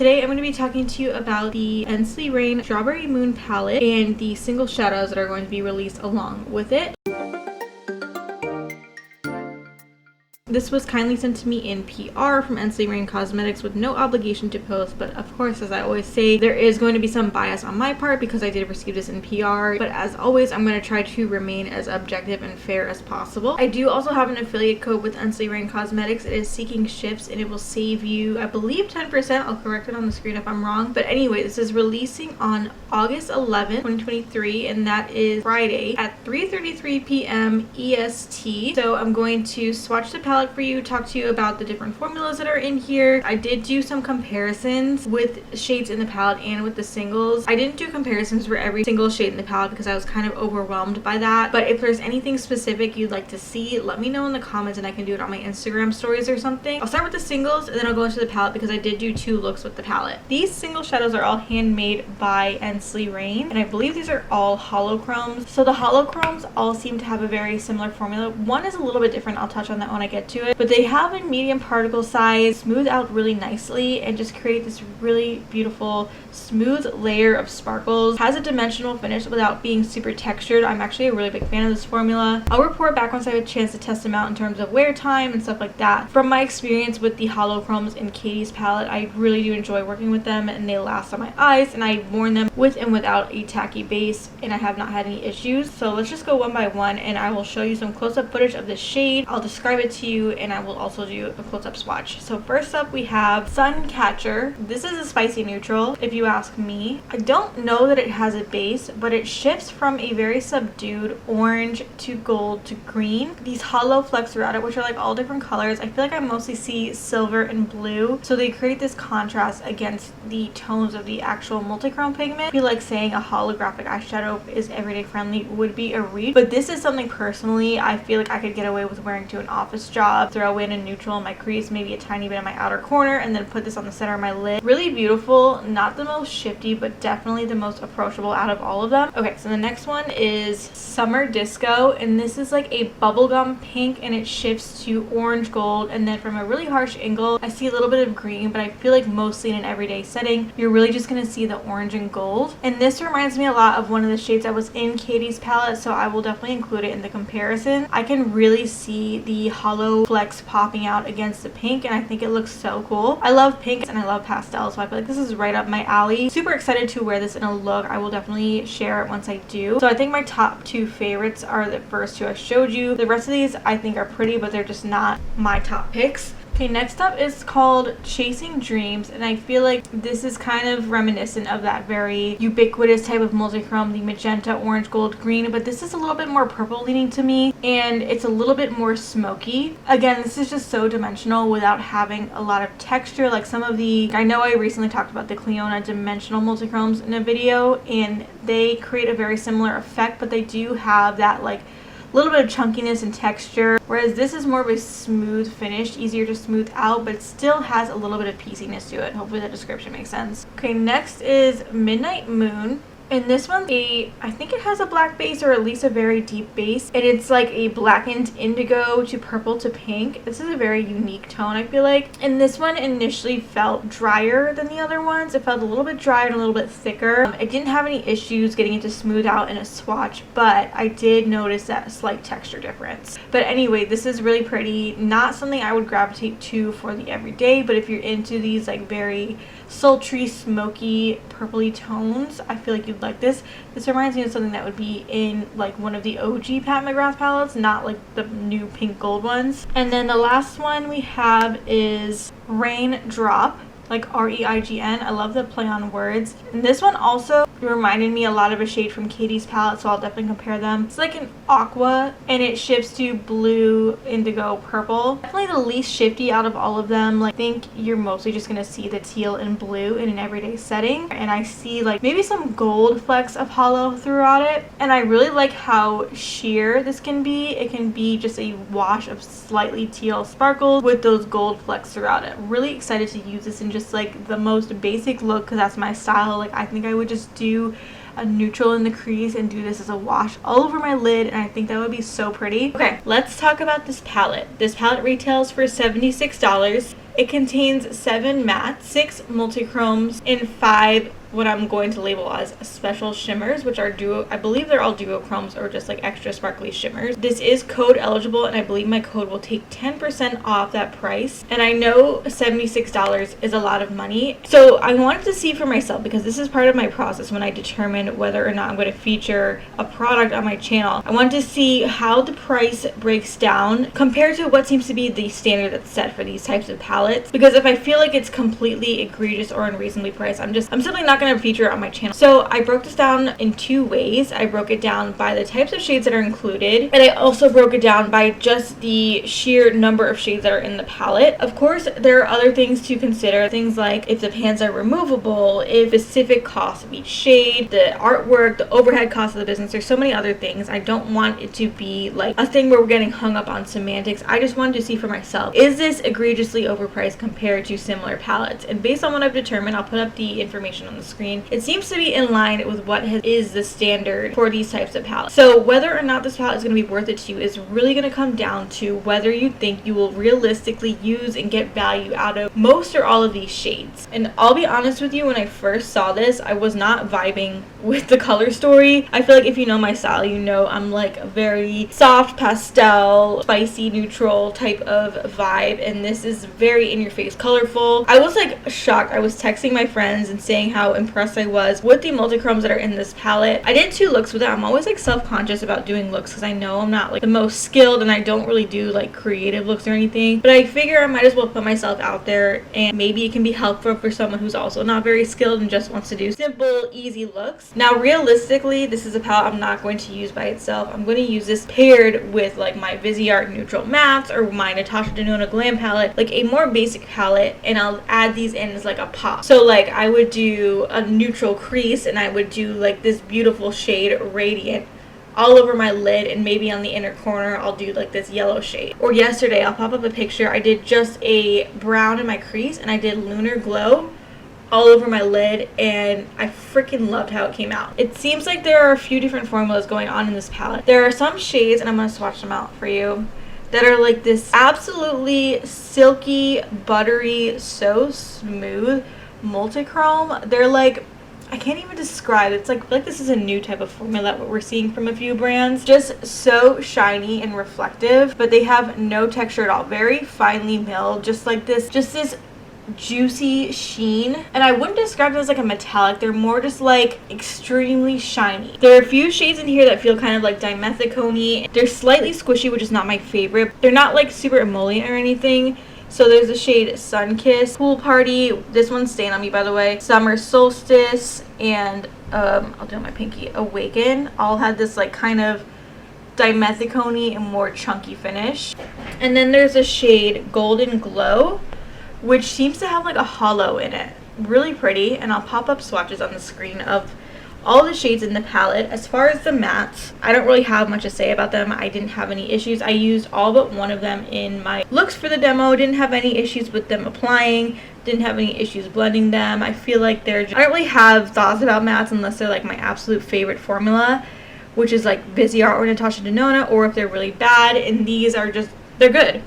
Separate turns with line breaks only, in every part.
Today I'm going to be talking to you about the Ensley Rain Strawberry Moon palette and the single shadows that are going to be released along with it. This was kindly sent to me in PR from Ensley Rain Cosmetics with no obligation to post, but of course, as I always say, there is going to be some bias on my part because I did receive this in PR, but as always, I'm going to try to remain as objective and fair as possible. I do also have an affiliate code with Ensley Rain Cosmetics. It is Seekingshifts, and it will save you, I believe, 10%. I'll correct it on the screen if I'm wrong. But anyway, this is releasing on August 11th, 2023, and that is Friday at 3:33 p.m. EST. So I'm going to swatch the palette for you, talk to you about the different formulas that are in here. I did do some comparisons with shades in the palette and with the singles. I didn't do comparisons for every single shade in the palette because I was kind of overwhelmed by that, but if there's anything specific you'd like to see, let me know in the comments and I can do it on my Instagram stories or something. I'll start with the singles and then I'll go into the palette because I did do 2 looks with the palette. These single shadows are all handmade by Ensley Rain, and I believe these are all holochromes. So the holochromes all seem to have a very similar formula. One is a little bit different. I'll touch on that when I get to it, but they have a medium particle size, smooth out really nicely, and just create this really beautiful smooth layer of sparkles. Has a dimensional finish without being super textured. I'm actually a really big fan of this formula. I'll report back once I have a chance to test them out in terms of wear time and stuff like that. From my experience with the holochromes in Katie's palette, I really do enjoy working with them and they last on my eyes, and I've worn them with and without a tacky base and I have not had any issues. So let's just go one by one and I will show you some close-up footage of this shade. I'll describe it to you and I will also do a close-up swatch. So first up we have Sun Catcher. This is a spicy neutral if you ask me. I don't know that it has a base, but it shifts from a very subdued orange to gold to green. These hollow flecks throughout it, which are like all different colors. I feel like I mostly see silver and blue, so they create this contrast against the tones of the actual multichrome pigment. I feel like saying a holographic eyeshadow is everyday friendly would be a reach, but this is something personally I feel like I could get away with wearing to an office job. Throw in a neutral in my crease, maybe a tiny bit in my outer corner, and then put this on the center of my lid. Really beautiful, not the most shifty, but definitely the most approachable out of all of them. Okay, so the next one is Summer Disco, and this is like a bubblegum pink and it shifts to orange gold, and then from a really harsh angle I see a little bit of green, but I feel like mostly in an everyday setting you're really just gonna see the orange and gold. And this reminds me a lot of one of the shades that was in Katie's palette, so I will definitely include it in the comparison. I can really see the hollow flecks popping out against the pink and I think it looks so cool. I love pink and I love pastels, so I feel like this is right up my alley. Super excited to wear this in a look. I will definitely share it once I do. So I think my top 2 favorites are the first 2 I showed you. The rest of these I think are pretty, but they're just not my top picks. Okay, next up is called Chasing Dreams, and I feel like this is kind of reminiscent of that very ubiquitous type of multichrome, the magenta, orange, gold, green, but this is a little bit more purple leaning to me, and it's a little bit more smoky. Again, this is just so dimensional without having a lot of texture. Like some of the, I know I recently talked about the Clionadh dimensional multichromes in a video, and they create a very similar effect, but they do have that like little bit of chunkiness and texture, whereas this is more of a smooth finish, easier to smooth out, but it still has a little bit of pieciness to it. Hopefully that description makes sense. Okay, next is Midnight Moon. And this one, I think it has a black base or at least a very deep base. And it's like a blackened indigo to purple to pink. This is a very unique tone, I feel like. And this one initially felt drier than the other ones. It felt a little bit drier and a little bit thicker. I didn't have any issues getting it to smooth out in a swatch, but I did notice that slight texture difference. But anyway, this is really pretty. Not something I would gravitate to for the everyday, but if you're into these like very sultry, smoky, purpley tones, I feel like you'd like this. This reminds me of something that would be in like one of the OG Pat McGrath palettes, not like the new pink gold ones. And then the last one we have is Raindrop, like R-E-I-G-N. I love the play on words. And this one also reminded me a lot of a shade from Katie's palette, so I'll definitely compare them. It's like an aqua and it shifts to blue, indigo, purple. Definitely the least shifty out of all of them. Like I think you're mostly just gonna see the teal and blue in an everyday setting, and I see like maybe some gold flecks of hollow throughout it, and I really like how sheer this can be. It can be just a wash of slightly teal sparkles with those gold flecks throughout it. Really excited to use this in just like the most basic look because that's my style. Like I think I would just do a neutral in the crease and do this as a wash all over my lid, and I think that would be so pretty. Okay, let's talk about this palette. This palette retails for $76. It contains 7 mattes, 6 multichromes, and 5 what I'm going to label as special shimmers, which are duo, I believe they're all duochromes or just like extra sparkly shimmers. This is code eligible, and I believe my code will take 10% off that price. And I know $76 is a lot of money. So I wanted to see for myself, because this is part of my process when I determine whether or not I'm going to feature a product on my channel. I wanted to see how the price breaks down compared to what seems to be the standard that's set for these types of palettes. Because if I feel like it's completely egregious or unreasonably priced, I'm simply not going to feature it on my channel. So I broke this down in 2 ways. I broke it down by the types of shades that are included, and I also broke it down by just the sheer number of shades that are in the palette. Of course, there are other things to consider, things like if the pans are removable, if specific costs of each shade, the artwork, the overhead cost of the business. There's so many other things. I don't want it to be like a thing where we're getting hung up on semantics. I just wanted to see for myself, is this egregiously overpriced compared to similar palettes? And based on what I've determined, I'll put up the information on the screen. It seems to be in line with what is the standard for these types of palettes. So whether or not this palette is going to be worth it to you is really going to come down to whether you think you will realistically use and get value out of most or all of these shades. And I'll be honest with you, when I first saw this, I was not vibing with the color story. I feel like if you know my style, you know I'm like a very soft pastel, spicy, neutral type of vibe, and this is very in your face colorful. I was like shocked. I was texting my friends and saying how impressed I was with the multichromes that are in this palette. I did 2 looks with it. I'm always like self-conscious about doing looks because I know I'm not like the most skilled and I don't really do like creative looks or anything, but I figure I might as well put myself out there, and maybe it can be helpful for someone who's also not very skilled and just wants to do simple, easy looks. Now realistically, this is a palette I'm not going to use by itself. I'm going to use this paired with like my Viseart neutral mattes or my Natasha Denona glam palette, like a more basic palette, and I'll add these in as like a pop. So like I would do a neutral crease, and I would do like this beautiful shade Radiant all over my lid, and maybe on the inner corner I'll do like this yellow shade. Or yesterday, I'll pop up a picture, I did just a brown in my crease and I did Lunar Glow all over my lid, and I freaking loved how it came out. It seems like there are a few different formulas going on in this palette. There are some shades, and I'm going to swatch them out for you, that are like this absolutely silky, buttery, so smooth multichrome. They're like, I can't even describe it. It's like this is a new type of formula that we're seeing from a few brands. Just so shiny and reflective, but they have no texture at all. Very finely milled, just like this, just this juicy sheen. And I wouldn't describe them as like a metallic. They're more just like extremely shiny. There are a few shades in here that feel kind of like dimethicone-y. They're slightly squishy, which is not my favorite. They're not like super emollient or anything. So there's the shade Sunkiss, Pool Party. This one's staying on me, by the way. Summer Solstice, and I'll do my pinky, Awaken. All had this like kind of dimethicone and more chunky finish. And then there's a shade Golden Glow, which seems to have like a hollow in it. Really pretty. And I'll pop up swatches on the screen of all the shades in the palette. As far as the mattes, I don't really have much to say about them. I didn't have any issues. I used all but one of them in my looks for the demo. Didn't have any issues with them applying. Didn't have any issues blending them. I feel like I don't really have thoughts about mattes unless they're like my absolute favorite formula, which is like Viseart or Natasha Denona, or if they're really bad. And these are just, they're good.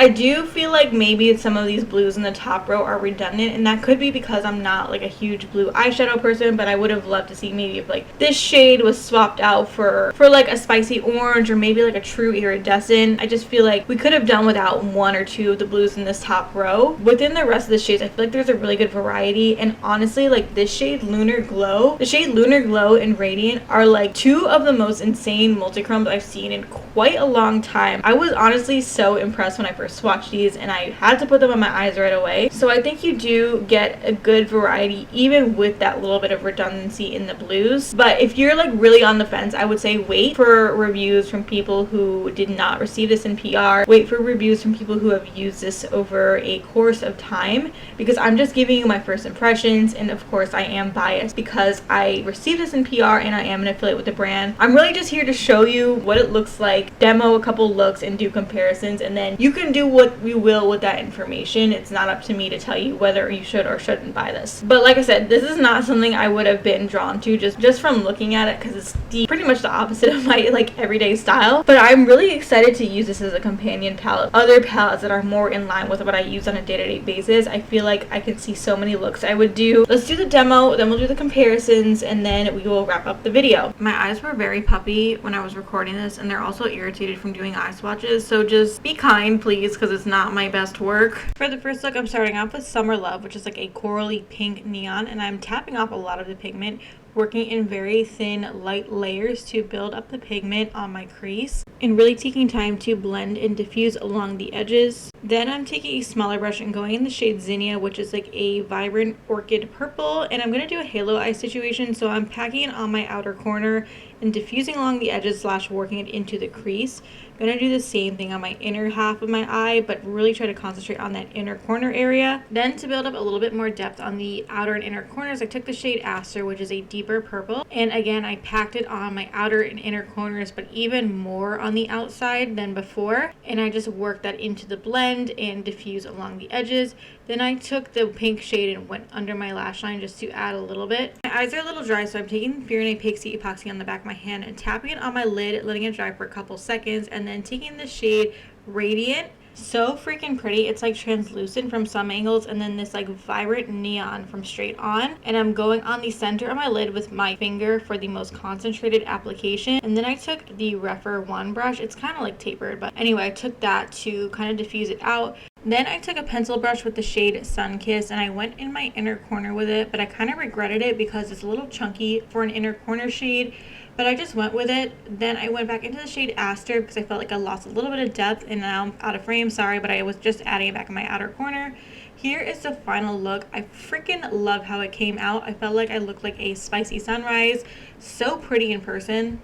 I do feel like maybe some of these blues in the top row are redundant, and that could be because I'm not like a huge blue eyeshadow person, but I would have loved to see maybe if like this shade was swapped out for like a spicy orange or maybe like a true iridescent. I just feel like we could have done without 1 or 2 of the blues in this top row. Within the rest of the shades, I feel like there's a really good variety, and honestly, like this shade Lunar Glow, the shade Lunar Glow and Radiant are like 2 of the most insane multichromes I've seen in quite a long time. I was honestly so impressed when I first swatch these, and I had to put them on my eyes right away. So I think you do get a good variety even with that little bit of redundancy in the blues. But if you're like really on the fence, I would say wait for reviews from people who did not receive this in PR. Wait for reviews from people who have used this over a course of time, because I'm just giving you my first impressions, and of course I am biased because I received this in PR and I am an affiliate with the brand. I'm really just here to show you what it looks like, demo a couple looks, and do comparisons, and then you can do do what you will with that information. It's not up to me to tell you whether you should or shouldn't buy this. But like I said, this is not something I would have been drawn to just from looking at it, because it's pretty much the opposite of my like everyday style. But I'm really excited to use this as a companion palette. Other palettes that are more in line with what I use on a day-to-day basis. I feel like I can see so many looks I would do. Let's do the demo, then we'll do the comparisons, and then we will wrap up the video. My eyes were very puffy when I was recording this, and they're also irritated from doing eye swatches, so just be kind please, because it's not my best work. For the first look, I'm starting off with Summer Love, which is like a corally pink neon, and I'm tapping off a lot of the pigment, working in very thin light layers to build up the pigment on my crease, and really taking time to blend and diffuse along the edges. Then I'm taking a smaller brush and going in the shade Zinnia, which is like a vibrant orchid purple, and I'm going to do a halo eye situation, so I'm packing it on my outer corner and diffusing along the edges / working it into the crease. I'm going to do the same thing on my inner half of my eye, but really try to concentrate on that inner corner area. Then to build up a little bit more depth on the outer and inner corners, I took the shade Aster, which is a deeper purple, and again I packed it on my outer and inner corners, but even more on the outside than before, and I just worked that into the blend and diffuse along the edges. Then I took the pink shade and went under my lash line just to add a little bit. My eyes are a little dry, so I'm taking Fear Pixie Epoxy on the back of my hand and tapping it on my lid, letting it dry for a couple seconds, and then taking the shade Radiant. So freaking pretty. It's like translucent from some angles, and then this like vibrant neon from straight on. And I'm going on the center of my lid with my finger for the most concentrated application. And then I took the Refer 1 brush. It's kind of like tapered, but anyway, I took that to kind of diffuse it out. Then I took a pencil brush with the shade Sunkissed, and I went in my inner corner with it, but I kind of regretted it because it's a little chunky for an inner corner shade, but I just went with it. Then I went back into the shade Aster because I felt like I lost a little bit of depth, and now I'm out of frame, sorry, but I was just adding it back in my outer corner. Here is the final look. I freaking love how it came out. I felt like I looked like a spicy sunrise. So pretty in person.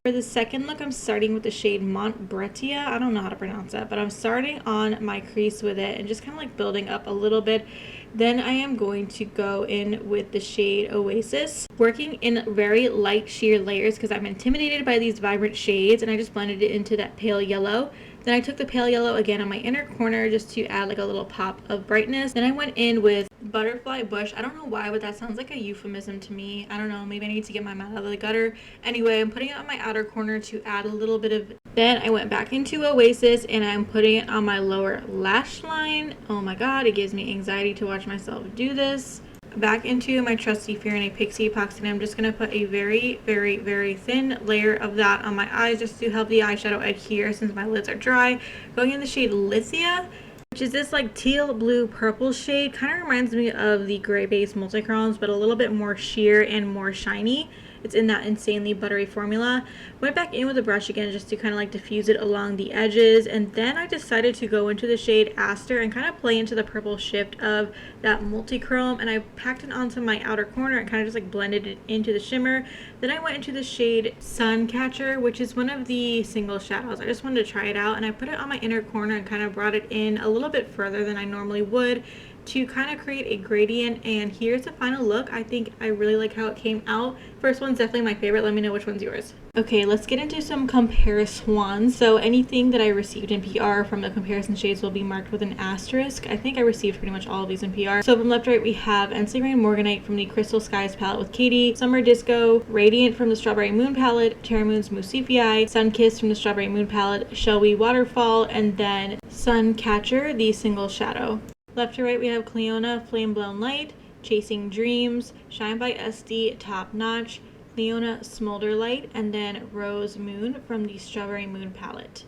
For the second look, I'm starting with the shade Montbretia. I don't know how to pronounce that, but I'm starting on my crease with it and just kind of like building up a little bit. Then I am going to go in with the shade Oasis, working in very light sheer layers because I'm intimidated by these vibrant shades, and I just blended it into that pale yellow. Then I took the pale yellow again on my inner corner just to add like a little pop of brightness. Then I went in with Butterfly Bush. I don't know why, but that sounds like a euphemism to me. I don't know, maybe I need to get my mouth out of the gutter. Anyway, I'm putting it on my outer corner to add a little bit of... Then I went back into Oasis and I'm putting it on my lower lash line. Oh my god, it gives me anxiety to watch myself do this. Back into my trusty Fear Pixie Epoxy, and I'm just going to put a very, very, very thin layer of that on my eyes just to help the eyeshadow adhere since my lids are dry. Going in the shade Lithia, which is this like teal blue purple shade. Kind of reminds me of the gray base multichromes, but a little bit more sheer and more shiny. It's in that insanely buttery formula. Went back in with a brush again just to kind of like diffuse it along the edges, and then I decided to go into the shade Aster and kind of play into the purple shift of that multichrome, and I packed it onto my outer corner and kind of just like blended it into the shimmer. Then I went into the shade Suncatcher, which is one of the single shadows. I just wanted to try it out, and I put it on my inner corner and kind of brought it in a little bit further than I normally would to kind of create a gradient. And here's the final look. I think I really like how it came out. First one's definitely my favorite. Let me know which one's yours. Okay, let's get into some comparisons. So anything that I received in PR from the comparison shades will be marked with an asterisk. I think I received pretty much all of these in PR. So from left to right, we have Ensley Morganite from the Crystal Skies palette with Katie, Summer Disco, Radiant from the Strawberry Moon palette, Terra Moon's Musifii, Sunkissed from the Strawberry Moon palette, Shellwe Waterfall, and then Suncatcher, the single shadow. Left to right, we have Clionadh Flame Blown Light, Chasing Dreams, Shine by SD Top Notch, Clionadh Smolder Light, and then Rose Moon from the Strawberry Moon palette.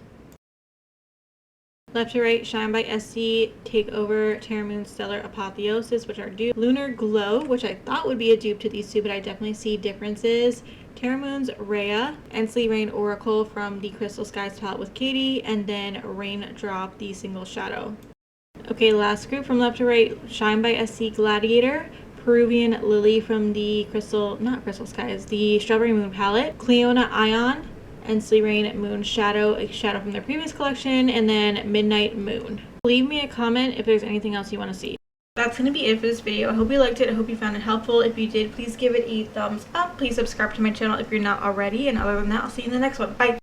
Left to right, Shine by SC, Takeover, Terra Moon Stellar Apotheosis, which are dupe. Lunar Glow, which I thought would be a dupe to these two, but I definitely see differences. Terra Moon's Rhea, Ensley Rain Oracle from the Crystal Skies palette with Katie, and then Raindrop, the single shadow. Okay, last group from left to right, Shine by SC Gladiator, Peruvian Lily from the not Crystal Skies, the Strawberry Moon palette, Clionadh Ion, Ensley Rain Moon Shadow, a shadow from their previous collection, and then Midnight Moon. Leave me a comment if there's anything else you want to see. That's going to be it for this video. I hope you liked it. I hope you found it helpful. If you did, please give it a thumbs up. Please subscribe to my channel if you're not already. And other than that, I'll see you in the next one. Bye!